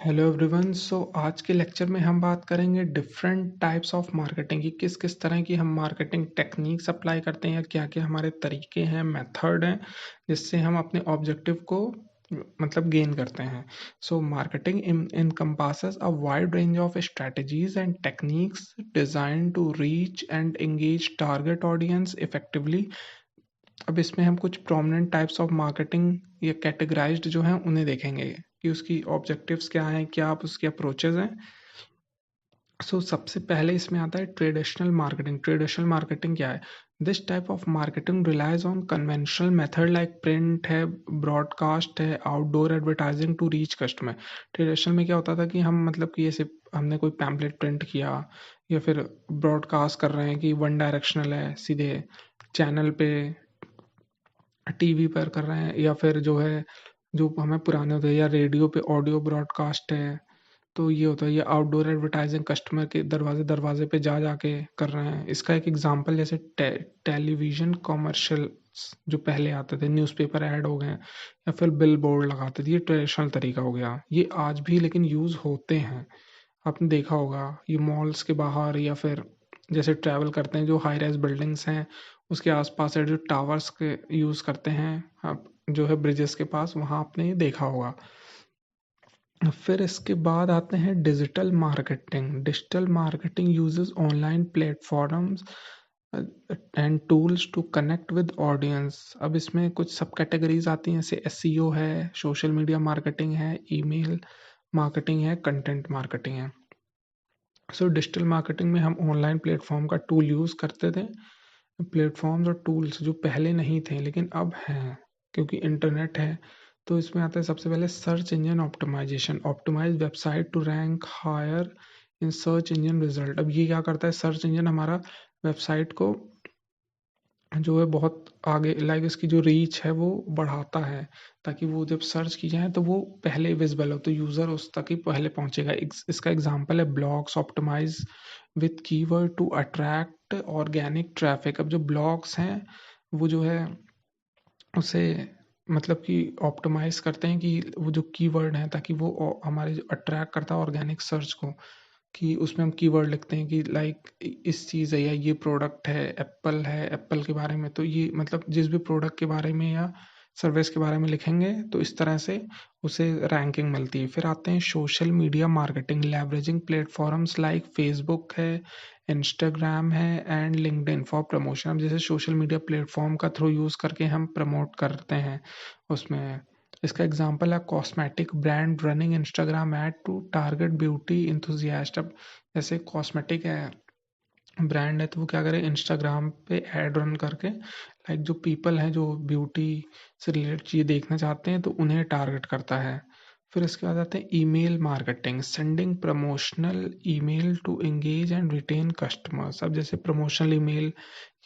Hello everyone. आज के lecture में हम बात करेंगे डिफरेंट टाइप्स ऑफ मार्केटिंग की किस किस तरह की हम मार्केटिंग टेक्निक्स अप्लाई करते हैं या क्या क्या हमारे तरीके हैं, मेथड हैं जिससे हम अपने ऑब्जेक्टिव को मतलब गेन करते हैं। Marketing encompasses a wide range of strategies and techniques designed to reach and engage target audience effectively। अब इसमें हम कुछ प्रोमिनेंट टाइप्स ऑफ मार्केटिंग या कैटेगराइज्ड जो हैं उन्हें देखेंगे कि उसकी ऑब्जेक्टिव्स क्या हैं, क्या आप उसके अप्रोचेज हैं। सबसे पहले इसमें आता है ट्रेडिशनल मार्केटिंग। ट्रेडिशनल मार्केटिंग क्या है? This type of marketing relies on conventional method like print है, ब्रॉडकास्ट है, outdoor advertising to reach customer. Traditional में क्या होता था कि हम मतलब कि ऐसे हमने कोई पैम्पलेट प्रिंट किया या फिर ब्रॉडकास्ट कर रहे हैं कि वन डायरेक्शनल है, सीधे चैनल पे टीवी पर कर रहे हैं, या फिर जो है जो हमें पुराने होते हैं या रेडियो पे ऑडियो ब्रॉडकास्ट है। तो ये होता है, ये आउटडोर एडवर्टाइजिंग कस्टमर के दरवाजे दरवाजे पे जा जाके कर रहे हैं। इसका एक एग्जांपल जैसे टेलीविजन कॉमर्शियल्स जो पहले आते थे, न्यूज़पेपर ऐड हो गए या फिर बिल बोर्ड लगाते थे, ये ट्रेडिशनल तरीका हो गया। ये आज भी लेकिन यूज़ होते हैं, आपने देखा होगा। ये मॉल्स के बाहर या फिर जैसे ट्रैवल करते हैं जो हाई राइज बिल्डिंग्स हैं उसके आसपास है जो टावर्स के यूज़ करते हैं, आप जो है ब्रिजेस के पास, वहाँ आपने ये देखा होगा। फिर इसके बाद आते हैं digital marketing. Digital marketing uses online platforms and tools to connect with audience. अब इसमें कुछ सब कैटेगरीज आती हैं, जैसे एसईओ है, सोशल मीडिया मार्केटिंग है, ईमेल मार्केटिंग है, कंटेंट मार्केटिंग है। डिजिटल मार्केटिंग में हम ऑनलाइन प्लेटफॉर्म का टूल यूज़ करते थे। प्लेटफॉर्म्स और टूल्स जो पहले नहीं थे लेकिन अब हैं क्योंकि इंटरनेट है। तो इसमें आता है सबसे पहले search engine optimisation. Optimise website to rank higher in search engine result. अब ये क्या करता है, सर्च इंजन हमारा वेबसाइट को जो है बहुत आगे, लाइक इसकी जो रीच है वो बढ़ाता है, ताकि वो जब सर्च की जाए तो वो पहले विजिबल हो, तो यूज़र उस तक ही पहले पहुंचेगा। इसका एग्जांपल है blogs optimise with keyword to attract organic traffic. अब जो ब्लॉग्स हैं वो जो है उसे मतलब कि ऑप्टिमाइज करते हैं कि वो जो कीवर्ड हैं, ताकि वो हमारे जो अट्रैक्ट करता है ऑर्गेनिक सर्च को, कि उसमें हम कीवर्ड लिखते हैं कि लाइक इस चीज़ है या ये प्रोडक्ट है एप्पल के बारे में, तो ये मतलब जिस भी प्रोडक्ट के बारे में या सर्विस के बारे में लिखेंगे तो इस तरह से उसे रैंकिंग मिलती है। फिर आते हैं social media marketing. Leveraging platforms like Facebook है, इंस्टाग्राम है एंड लिंक्डइन फॉर प्रमोशन। अब जैसे सोशल मीडिया प्लेटफॉर्म का थ्रू यूज़ करके हम प्रमोट करते हैं उसमें। इसका एग्जांपल है cosmetic brand running Instagram ad to target beauty enthusiast. अब जैसे कॉस्मेटिक है ब्रांड है तो वो क्या करे, इंस्टाग्राम पे ऐड रन करके लाइक जो पीपल हैं जो ब्यूटी से रिलेटेड चीज़ देखना चाहते हैं तो उन्हें टारगेट करता है। फिर इसके बाद आते हैं email marketing. Sending promotional email to engage and retain customers. अब जैसे प्रमोशनल ईमेल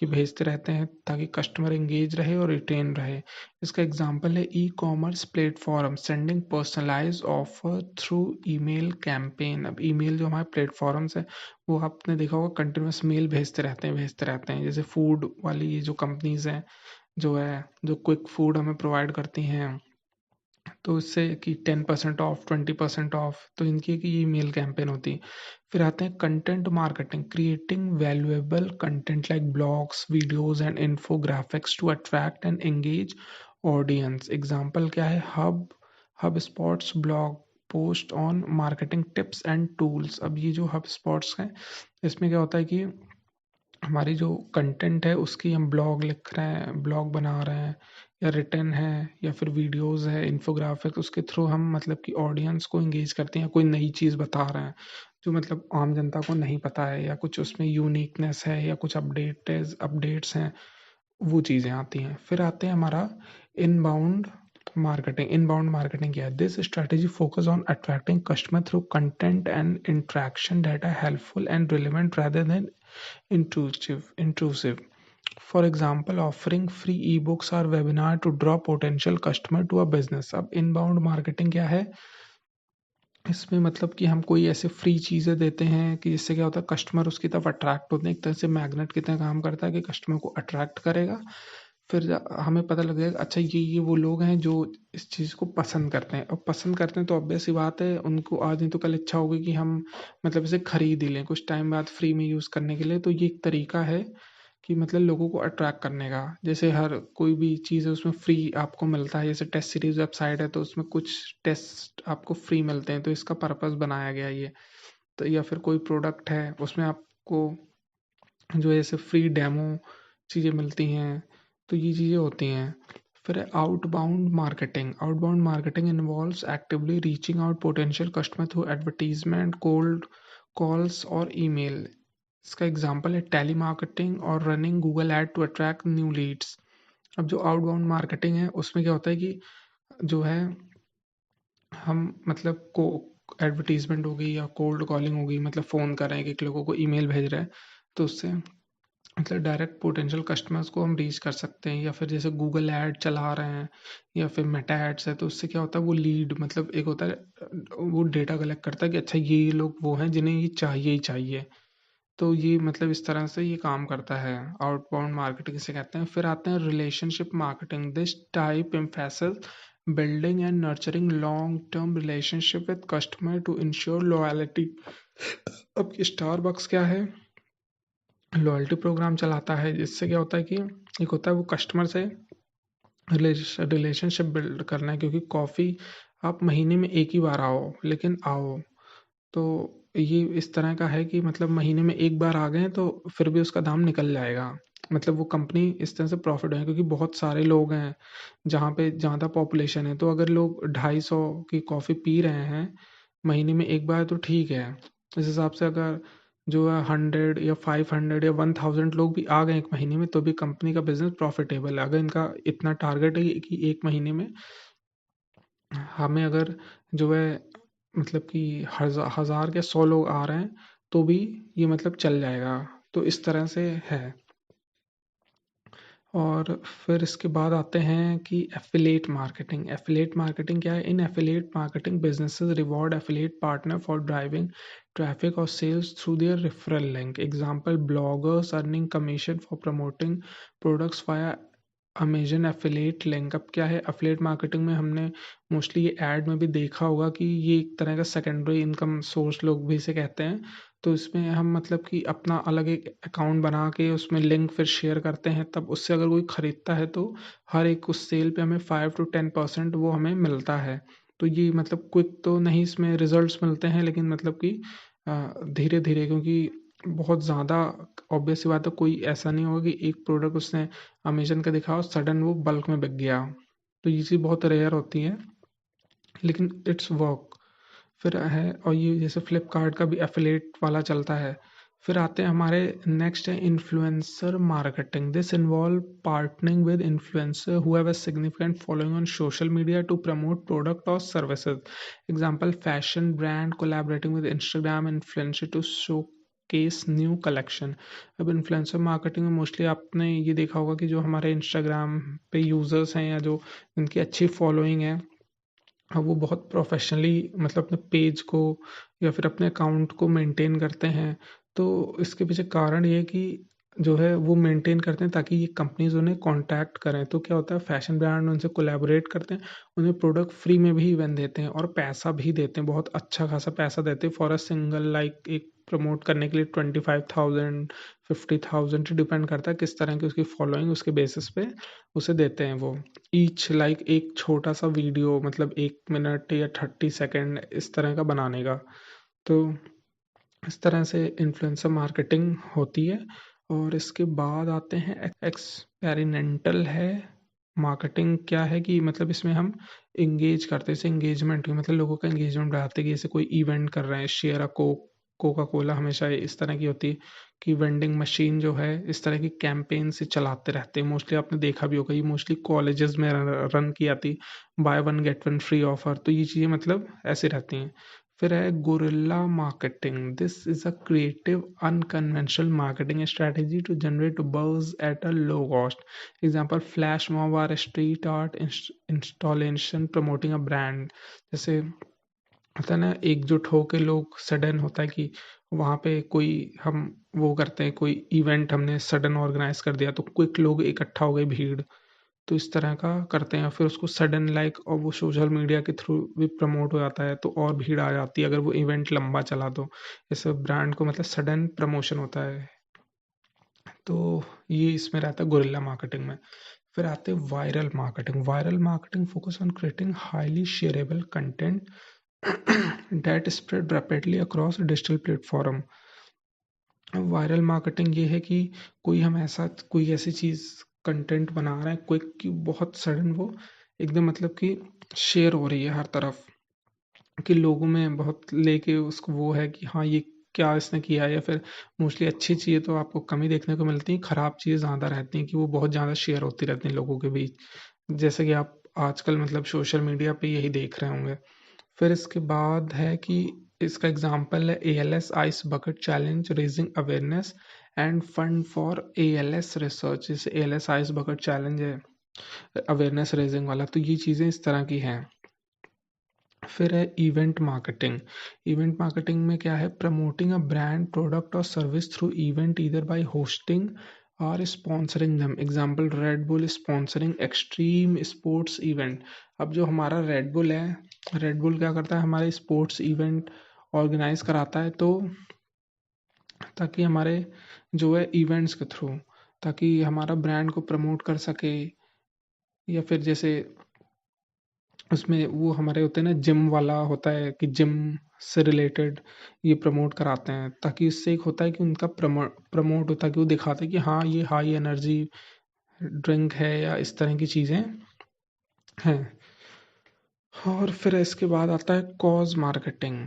ये भेजते रहते हैं ताकि कस्टमर एंगेज रहे और रिटेन रहे। इसका एग्जांपल है e commerce platform sending personalise offer through email campaign. अब ईमेल जो हमारे प्लेटफॉर्म्स है वो आपने देखा होगा कंटिन्यूस मेल भेजते रहते हैं। जैसे फूड वाली ये जो कंपनीज हैं जो है जो क्विक फूड हमें प्रोवाइड करती हैं, तो इससे कि 10% ऑफ 20% ऑफ, तो इनकी एक ये मेल कैंपेन होती है। फिर आते हैं content marketing. Creating valuable content like blogs videos and infographics to attract and engage audience. Example क्या है, HubSpot's blog post on marketing tips and tools. अब ये जो हब स्पॉट्स हैं इसमें क्या होता है कि हमारी जो कंटेंट है उसकी हम ब्लॉग लिख रहे हैं, ब्लॉग बना रहे हैं, या रिटर्न है या फिर वीडियोस है, इन्फोग्राफिक, उसके थ्रू हम मतलब कि ऑडियंस को एंगेज करते हैं, कोई नई चीज़ बता रहे हैं जो मतलब आम जनता को नहीं पता है, या कुछ उसमें यूनिकनेस है या कुछ अपडेट्स हैं, वो चीज़ें आती हैं। फिर आते हैं हमारा इनबाउंड मार्केटिंग। इनबाउंड मार्केटिंग क्या है? This strategy focus on attracting customer through content and interaction that are helpful and relevant rather than intrusive. For example, offering free ebooks or webinar to draw potential customer to a business. अब inbound marketing क्या है? इसमें मतलब कि हम कोई ऐसे free चीज़ें देते हैं कि जिससे क्या होता है, कस्टमर उसकी तरफ अट्रैक्ट होते हैं। एक तरह से मैग्नेट की तरह काम करता है कि कस्टमर को अट्रैक्ट करेगा। फिर हमें पता लग जाएगा अच्छा ये वो लोग हैं जो इस चीज़ को पसंद करते हैं, और पसंद करते हैं तो ऑब्वियस सी बात है उनको आज नहीं तो कल इच्छा होगी कि हम मतलब इसे खरीद ही लें कुछ टाइम बाद फ्री में यूज़ करने के लिए। तो ये एक तरीका है कि मतलब लोगों को अट्रैक्ट करने का। जैसे हर कोई भी चीज़ है उसमें फ्री आपको मिलता है, जैसे टेस्ट सीरीज वेबसाइट है तो उसमें कुछ टेस्ट आपको फ्री मिलते हैं, तो इसका पर्पस बनाया गया ये। तो या फिर कोई प्रोडक्ट है उसमें आपको जो है जैसे फ्री डेमो चीज़ें मिलती हैं, तो ये चीज़ें होती हैं। फिर outbound marketing, outbound marketing involves actively reaching out potential customer through advertisement, cold calls और ईमेल। इसका एग्जांपल है टेली मार्केटिंग और running Google ad to attract new leads. अब जो आउटबाउंड मार्केटिंग है उसमें क्या होता है कि जो है हम मतलब को एडवर्टीजमेंट हो गई या कोल्ड कॉलिंग हो गई, मतलब फ़ोन कर रहे हैं कि लोगों को ईमेल भेज रहे हैं, तो उससे मतलब डायरेक्ट पोटेंशियल कस्टमर्स को हम रीच कर सकते हैं। या फिर जैसे गूगल ऐड चला रहे हैं या फिर मेटा एड्स है, तो उससे क्या होता है वो लीड मतलब एक होता है वो डेटा कलेक्ट करता है कि अच्छा ये लोग वो हैं जिन्हें ये चाहिए ही चाहिए। तो ये मतलब इस तरह से ये काम करता है, आउटबाउंड मार्केटिंग से कहते हैं। फिर आते हैं relationship marketing. This type emphasis building and nurturing long term relationship with customer to ensure loyalty. अब स्टारबक्स क्या है, लॉयल्टी प्रोग्राम चलाता है, जिससे क्या होता है कि एक होता है वो कस्टमर से रिलेशनशिप बिल्ड करना है, क्योंकि कॉफ़ी आप महीने में एक ही बार आओ लेकिन आओ। तो ये इस तरह का है कि मतलब महीने में एक बार आ गए तो फिर भी उसका दाम निकल जाएगा। मतलब वो कंपनी इस तरह से प्रॉफिट है क्योंकि बहुत सारे लोग हैं जहाँ पे ज़्यादा पॉपुलेशन है, तो अगर लोग 250 की कॉफ़ी पी रहे हैं महीने में एक बार तो ठीक है। इस हिसाब से अगर जो है 100 या 500 या 1000 लोग भी आ गए एक महीने में तो भी कंपनी का बिजनेस प्रॉफिटेबल है। अगर इनका इतना टारगेट है कि एक महीने में हमें अगर जो है मतलब कि हज़ार के 100 लोग आ रहे हैं तो भी ये मतलब चल जाएगा। तो इस तरह से है। और फिर इसके बाद आते हैं कि एफिलिएट मार्केटिंग। एफिलिएट मार्केटिंग क्या है? In affiliate marketing businesses reward affiliate partner for driving traffic और sales through their referral link. Example bloggers earning commission for promoting products via Amazon affiliate link. अब क्या है एफिलिएट मार्केटिंग में हमने mostly ये add में भी देखा होगा कि ये एक तरह का सेकेंडरी इनकम सोर्स लोग भी इसे कहते हैं। तो इसमें हम मतलब कि अपना अलग एक अकाउंट बना के उसमें लिंक फिर शेयर करते हैं, तब उससे अगर कोई ख़रीदता है तो हर एक उस सेल पे हमें 5 to 10% वो हमें मिलता है। तो ये मतलब क्विक तो नहीं इसमें रिजल्ट्स मिलते हैं, लेकिन मतलब कि धीरे धीरे, क्योंकि बहुत ज़्यादा ऑब्वियस सी बात है कोई ऐसा नहीं होगा कि एक प्रोडक्ट उसने अमेजन का दिखा और सडन वो बल्क में बिक गया। तो ये चीज़ बहुत रेयर होती है, लेकिन इट्स वर्क। फिर है और ये जैसे फ्लिपकार्ट का भी एफिलिएट वाला चलता है। फिर आते हैं हमारे नेक्स्ट है influencer marketing. This involve partnering with influencer who have a significant following on social media to promote product और services. Example fashion brand collaborating with Instagram influencer to showcase new collection. अब influencer marketing में mostly आपने ये देखा होगा कि जो हमारे इंस्टाग्राम पे यूज़र्स हैं या जो इनकी अच्छी फॉलोइंग है, हाँ, वो बहुत प्रोफेशनली मतलब अपने पेज को या फिर अपने अकाउंट को मेंटेन करते हैं। तो इसके पीछे कारण ये है कि जो है वो मेंटेन करते हैं ताकि ये कंपनीज़ उन्हें कॉन्टैक्ट करें। तो क्या होता है फैशन ब्रांड उनसे कोलैबोरेट करते हैं, उन्हें प्रोडक्ट फ्री में भी इवन देते हैं और पैसा भी देते हैं, बहुत अच्छा खासा पैसा देते हैं फॉर अ सिंगल लाइक एक प्रमोट करने के लिए 25,000 50,000 डिपेंड करता है किस तरह की उसकी फॉलोइंग, उसके बेसिस पे उसे देते हैं वो। ईच लाइक एक छोटा सा वीडियो मतलब 1 मिनट या 30 सेकेंड इस तरह का बनाने का। तो इस तरह से इन्फ्लुएंसर मार्केटिंग होती है। और इसके बाद आते हैं एक्सपेरिमेंटल है मार्केटिंग। क्या है कि मतलब इसमें हम इंगेज करते हैं, जैसे इंगेजमेंट मतलब लोगों का इंगेजमेंट बढ़ाते हैं कि जैसे कोई इवेंट कर रहे हैं, शेयर अ कोका कोला हमेशा इस तरह की होती है कि वेंडिंग मशीन जो है इस तरह की कैंपेन से चलाते रहते हैं। मोस्टली आपने देखा भी होगा ये मोस्टली कॉलेजेस में रन की आती, buy one get one free offer. तो ये चीज़ें मतलब ऐसे रहती हैं। फिर है guerrilla marketing. This is a creative unconventional marketing strategy to generate buzz at a low cost. Example flash mob or street art installation promoting a brand. जैसे होता है ना एकजुट होके लोग सडन होता है कि वहाँ पे कोई हम वो करते हैं, कोई इवेंट हमने सडन ऑर्गेनाइज कर दिया तो क्विक लोग इकट्ठा हो गए, भीड़, तो इस तरह का करते हैं। फिर उसको सडन लाइक और वो सोशल मीडिया के थ्रू भी प्रमोट हो जाता है तो और भीड़ आ जाती है अगर वो इवेंट लंबा चला तो। इससे ब्रांड को मतलब सडन प्रमोशन होता है। तो ये इसमें रहता है गुरिल्ला मार्केटिंग में। फिर आते हैं viral marketing. Viral marketing focus on creating highly shareable content that spread rapidly across digital platform. Viral marketing ये है कि कोई ऐसी चीज़ कंटेंट बना रहा है क्विक कि बहुत सडन वो एकदम मतलब कि शेयर हो रही है हर तरफ, कि लोगों में बहुत लेके उसको वो है कि हाँ ये क्या इसने किया है। या फिर मोस्टली अच्छी चीज़ें तो आपको कम ही देखने को मिलती हैं, खराब चीज़ें ज़्यादा रहती हैं कि वो बहुत ज़्यादा शेयर होती रहती हैं लोगों के बीच, जैसे कि आप आजकल मतलब सोशल मीडिया पे यही देख रहे होंगे। फिर इसके बाद है कि इसका एग्जांपल है ALS ice bucket challenge raising awareness end fund for ALS research. जैसे एएलएस आइस बकेट चैलेंज है अवेयरनेस रेजिंग वाला, तो ये चीज़ें इस तरह की हैं। फिर है इवेंट मार्केटिंग। इवेंट मार्केटिंग में क्या है, प्रमोटिंग अ ब्रांड प्रोडक्ट और service through event either by hosting और sponsoring them. Example Red Bull sponsoring extreme sports event. अब जो हमारा रेड बुल है, रेड बुल क्या करता है, हमारे स्पोर्ट्स इवेंट ऑर्गेनाइज कराता है, तो ताकि हमारे जो है इवेंट्स के थ्रू, ताकि हमारा ब्रांड को प्रमोट कर सके। या फिर जैसे उसमें वो हमारे होते हैं ना, जिम वाला होता है कि जिम से रिलेटेड ये प्रमोट कराते हैं, ताकि इससे एक होता है कि उनका प्रमोट होता है कि वो दिखाते हैं कि हाँ ये हाई एनर्जी ड्रिंक है या इस तरह की चीज़ें हैं। और फिर इसके बाद आता है cause marketing.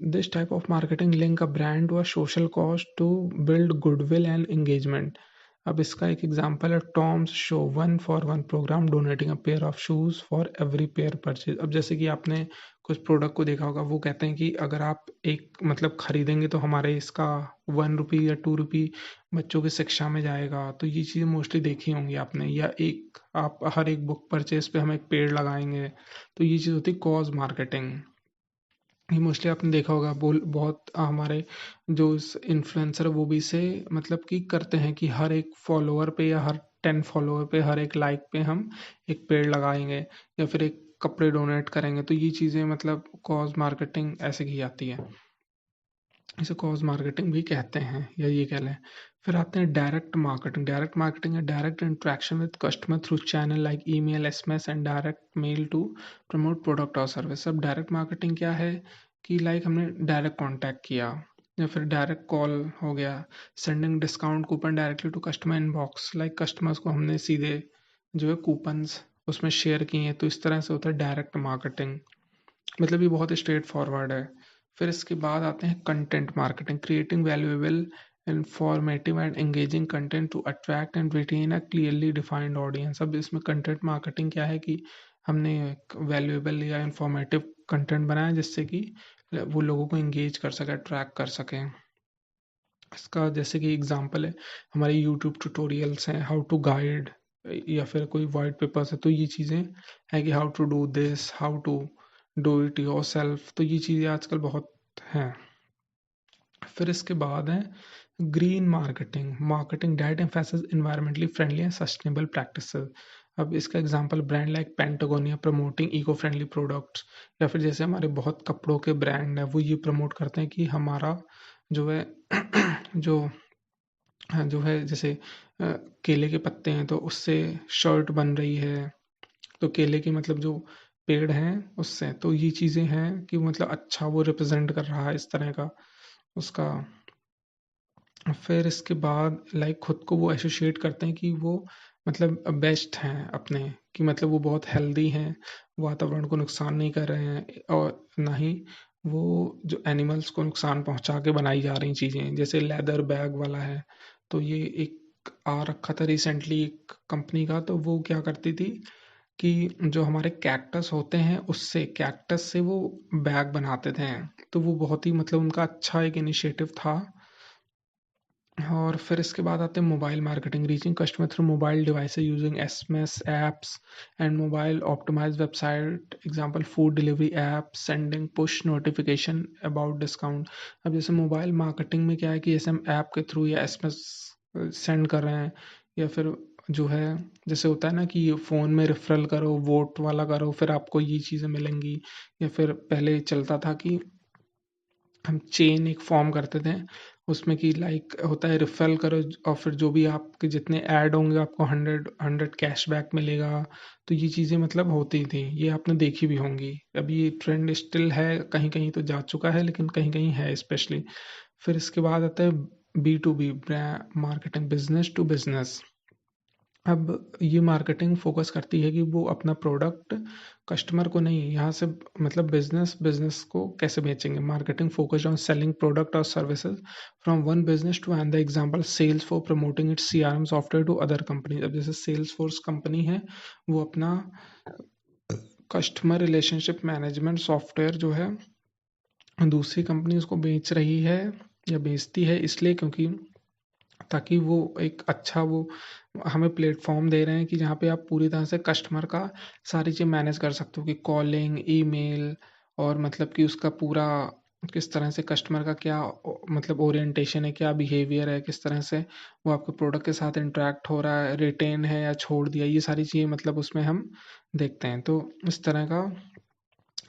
This type of marketing link a brand to a social cause to build goodwill and engagement. अब इसका एक एग्जांपल है Toms shoe 1 for 1 programme donating a pair of shoes for every pair purchase. अब जैसे कि आपने कुछ प्रोडक्ट को देखा होगा, वो कहते हैं कि अगर आप एक मतलब खरीदेंगे तो हमारे इसका 1 रुपी या 2 रुपी बच्चों की शिक्षा में जाएगा। तो ये चीज़ें मोस्टली देखी होंगी आपने। या एक आप हर एक बुक परचेज पे हम एक पेड़ लगाएंगे, तो ये चीज़ होती है कॉज मार्केटिंग। ये मोस्टली आपने देखा होगा, बोल बहुत हमारे जो इन्फ्लुएंसर वो भी इसे मतलब कि करते हैं कि हर एक फॉलोअर पे या हर 10 फॉलोअर पे हर एक लाइक पे हम एक पेड़ लगाएंगे या फिर एक कपड़े डोनेट करेंगे। तो ये चीज़ें मतलब कॉज मार्केटिंग ऐसे की जाती है, इसे कॉज मार्केटिंग भी कहते हैं या ये कह लें। फिर आते हैं डायरेक्ट मार्केटिंग। डायरेक्ट मार्केटिंग है direct interaction with customer through channel like email, SMS and direct mail to promote product और सर्विस। अब डायरेक्ट मार्केटिंग क्या है कि लाइक हमने डायरेक्ट कॉन्टैक्ट किया या फिर डायरेक्ट कॉल हो गया, sending discount coupon directly to customer inbox, like customers को हमने सीधे जो है कूपन्स उसमें शेयर किए हैं। तो इस तरह से होता है डायरेक्ट मार्केटिंग, मतलब ये बहुत स्ट्रेट फॉरवर्ड है। फिर इसके बाद आते हैं content marketing. Creating valuable informative and engaging content to attract and retain a clearly defined audience. अब इसमें कंटेंट मार्केटिंग क्या है कि हमने वैल्यूएबल या इंफॉर्मेटिव कंटेंट बनाया जिससे कि वो लोगों को एंगेज कर सके, अट्रैक्ट कर सकें। इसका जैसे कि एग्जांपल है हमारे यूट्यूब ट्यूटोरियल्स हैं, हाउ टू गाइड, या फिर कोई वाइट पेपर्स है, तो ये चीज़ें हैं कि how to do this, how to do it yourself. तो ये चीज़ें आजकल बहुत हैं। फिर इसके बाद है green marketing. Marketing that emphasis environmentally friendly and sustainable practices. अब इसका example brand like Patagonia promoting eco friendly products. या फिर जैसे हमारे बहुत कपड़ों के ब्रांड है वो ये प्रमोट करते हैं कि हमारा जो है जो हाँ, जो है जैसे केले के पत्ते हैं तो उससे शर्ट बन रही है, तो केले की मतलब जो पेड़ हैं उससे, तो ये चीज़ें हैं कि मतलब अच्छा वो रिप्रेजेंट कर रहा है इस तरह का उसका। फिर इसके बाद लाइक खुद को वो एसोसिएट करते हैं कि वो मतलब बेस्ट हैं अपने, कि मतलब वो बहुत हेल्दी हैं, वातावरण को नुकसान नहीं कर रहे हैं और ना ही वो जो एनिमल्स को नुकसान पहुंचा के बनाई जा रही चीज़ें। जैसे लेदर बैग वाला है, तो ये एक आ रखा था रिसेंटली एक कंपनी का, तो वो क्या करती थी कि जो हमारे कैक्टस होते हैं उससे कैक्टस से वो बैग बनाते थे। तो वो बहुत ही मतलब उनका अच्छा एक इनिशिएटिव था। और फिर इसके बाद आते हैं mobile marketing, reaching customer through mobile devices using SMS apps and mobile optimised website, example food delivery app, sending push notification about discount. अब जैसे मोबाइल मार्केटिंग में क्या है कि जैसे हम ऐप के थ्रू या एसएमएस सेंड कर रहे हैं, या फिर जो है जैसे होता है ना कि फ़ोन में रेफरल करो, वोट वाला करो, फिर आपको ये चीज़ें मिलेंगी। या फिर पहले चलता था कि हम चेन एक फॉर्म करते थे, उसमें कि लाइक होता है रेफरल करो और फिर जो भी आपके जितने ऐड होंगे आपको 100 कैशबैक मिलेगा। तो ये चीज़ें मतलब होती थी, ये आपने देखी भी होंगी। अभी ये ट्रेंड स्टिल है, कहीं कहीं तो जा चुका है लेकिन कहीं कहीं है स्पेशली। फिर इसके बाद आता है B2B brand marketing, business to business. अब ये मार्केटिंग फोकस करती है कि वो अपना प्रोडक्ट कस्टमर को नहीं, यहाँ से मतलब बिजनेस बिजनेस को कैसे बेचेंगे। Marketing focused on selling product और services from one business to another, example sales for promoting its CRM software to other company. अब जैसे सेल्स फोर्स कंपनी है, वो अपना कस्टमर रिलेशनशिप मैनेजमेंट सॉफ्टवेयर जो है दूसरी कंपनी उसको बेच रही है या बेचती है, इसलिए क्योंकि ताकि वो एक अच्छा वो हमें प्लेटफॉर्म दे रहे हैं कि जहाँ पे आप पूरी तरह से कस्टमर का सारी चीज़ मैनेज कर सकते हो, कि कॉलिंग, ईमेल, और मतलब कि उसका पूरा किस तरह से कस्टमर का क्या मतलब ओरिएंटेशन है, क्या बिहेवियर है, किस तरह से वो आपके प्रोडक्ट के साथ इंटरेक्ट हो रहा है, रिटेन है या छोड़ दिया, ये सारी चीज़ें मतलब उसमें हम देखते हैं। तो इस तरह का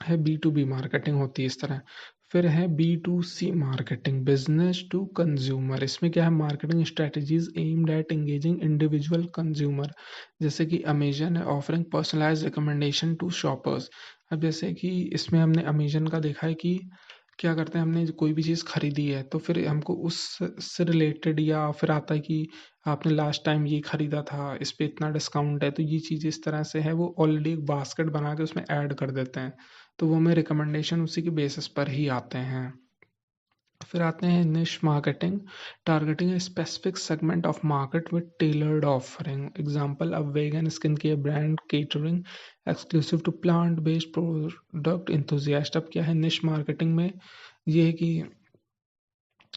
है, B2B मार्केटिंग होती है इस तरह। फिर है B2C marketing, business to consumer. इसमें क्या है, marketing strategies aimed at engaging individual consumer, जैसे कि अमेजन है offering personalised recommendation to shoppers. अब जैसे कि इसमें हमने अमेजन का देखा है कि क्या करते हैं, हमने कोई भी चीज़ खरीदी है तो फिर हमको उस से रिलेटेड या फिर आता है कि आपने लास्ट टाइम ये खरीदा था, इस पे इतना डिस्काउंट है, तो ये चीज़ इस तरह से है, वो ऑलरेडी एक बास्केट बना के उसमें ऐड कर देते हैं। तो वो हमें रिकमेंडेशन उसी के बेसिस पर ही आते हैं। फिर आते हैं niche marketing, targeting a specific segment of market with tailored offering, example a vegan skin care brand catering exclusive to plant based product enthusiast. अब क्या है निश मार्केटिंग में, ये है कि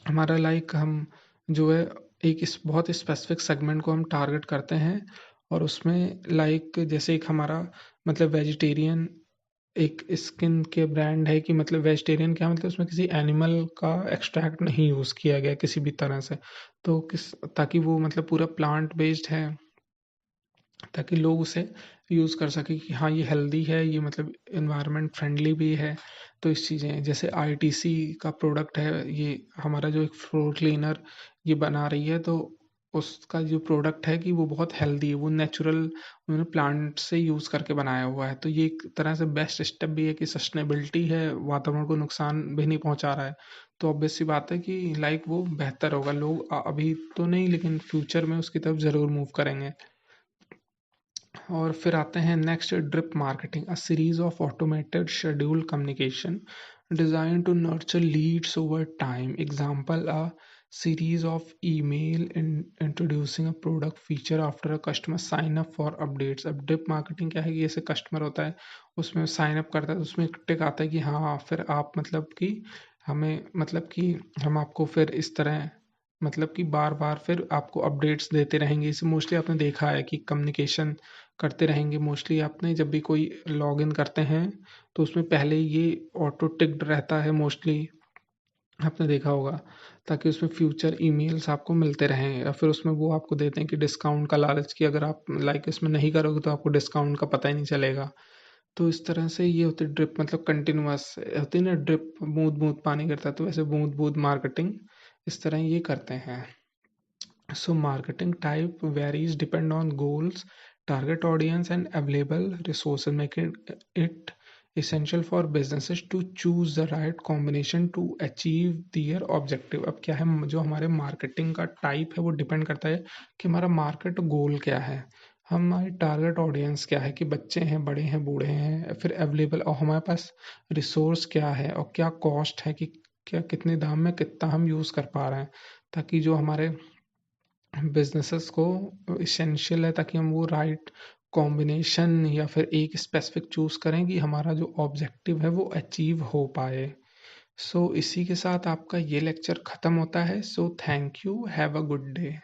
हमारा लाइक हम जो है एक इस बहुत स्पेसिफिक सेगमेंट को हम टारगेट करते हैं, और उसमें लाइक जैसे एक हमारा मतलब वेजिटेरियन एक स्किन के ब्रांड है, कि मतलब वेजिटेरियन क्या मतलब उसमें किसी एनिमल का एक्सट्रैक्ट नहीं यूज़ किया गया किसी भी तरह से, तो किस ताकि वो मतलब पूरा प्लांट बेस्ड है, ताकि लोग उसे यूज़ कर सकें कि हाँ ये हेल्दी है, ये मतलब इन्वायरमेंट फ्रेंडली भी है। तो इस चीज़ें जैसे आईटीसी का प्रोडक्ट है, ये हमारा जो एक फ्लोर क्लीनर ये बना रही है, तो उसका जो प्रोडक्ट है कि वो बहुत हेल्दी है, वो नेचुरल उन्होंने प्लांट से यूज़ करके बनाया हुआ है। तो ये एक तरह से बेस्ट स्टेप भी है कि सस्टेनेबिलिटी है, वातावरण को नुकसान भी नहीं पहुंचा रहा है। तो ऑब्वियस सी बात है कि लाइक वो बेहतर होगा, लोग अभी तो नहीं लेकिन फ्यूचर में उसकी तरफ ज़रूर मूव करेंगे। और फिर आते हैं next, drip marketing, a series of automated schedule communication design to nurture leads over time, example a series of email introducing a product feature after a customer sign up for updates. अब drip marketing क्या है कि जैसे customer होता है उसमें sign up करता है, तो उसमें एक टिक आता है कि हाँ फिर आप मतलब कि हमें मतलब कि हम आपको फिर इस तरह मतलब कि बार बार फिर आपको अपडेट्स देते रहेंगे। इसे मोस्टली आपने देखा है कि कम्युनिकेशन करते रहेंगे। मोस्टली आपने जब भी कोई लॉग इन करते हैं तो उसमें पहले ये ऑटो टिक्ड रहता है मोस्टली, आपने देखा होगा, ताकि उसमें फ्यूचर ईमेल्स आपको मिलते रहें, या फिर उसमें वो आपको देते हैं कि डिस्काउंट का लालच, कि अगर आप लाइक इसमें नहीं करोगे तो आपको डिस्काउंट का पता ही नहीं चलेगा। तो इस तरह से ये होती है ड्रिप, मतलब कंटिन्यूअस होती है ना, ड्रिप बूंद बूंद पानी करता है, तो वैसे बूंद बूंद मार्केटिंग इस तरह ये करते हैं। So marketing type varies depend on goals, target audience and available resources, making it essential for businesses to choose the right combination to achieve their objective। अब क्या है, जो हमारे मार्केटिंग का टाइप है वो डिपेंड करता है कि हमारा मार्केट गोल क्या है, हमारी टारगेट ऑडियंस क्या है, कि बच्चे हैं, बड़े हैं, बूढ़े हैं, फिर अवेलेबल, और हमारे पास रिसोर्स क्या है, और क्या कॉस्ट है, कि क्या कितने दाम में कितना हम यूज़ कर पा रहे हैं, ताकि जो हमारे बिजनेसेस को इसेंशियल है, ताकि हम वो राइट कॉम्बिनेशन या फिर एक स्पेसिफिक चूज करें कि हमारा जो ऑब्जेक्टिव है वो अचीव हो पाए। सो इसी के साथ आपका ये लेक्चर ख़त्म होता है। So thank you, have a good day.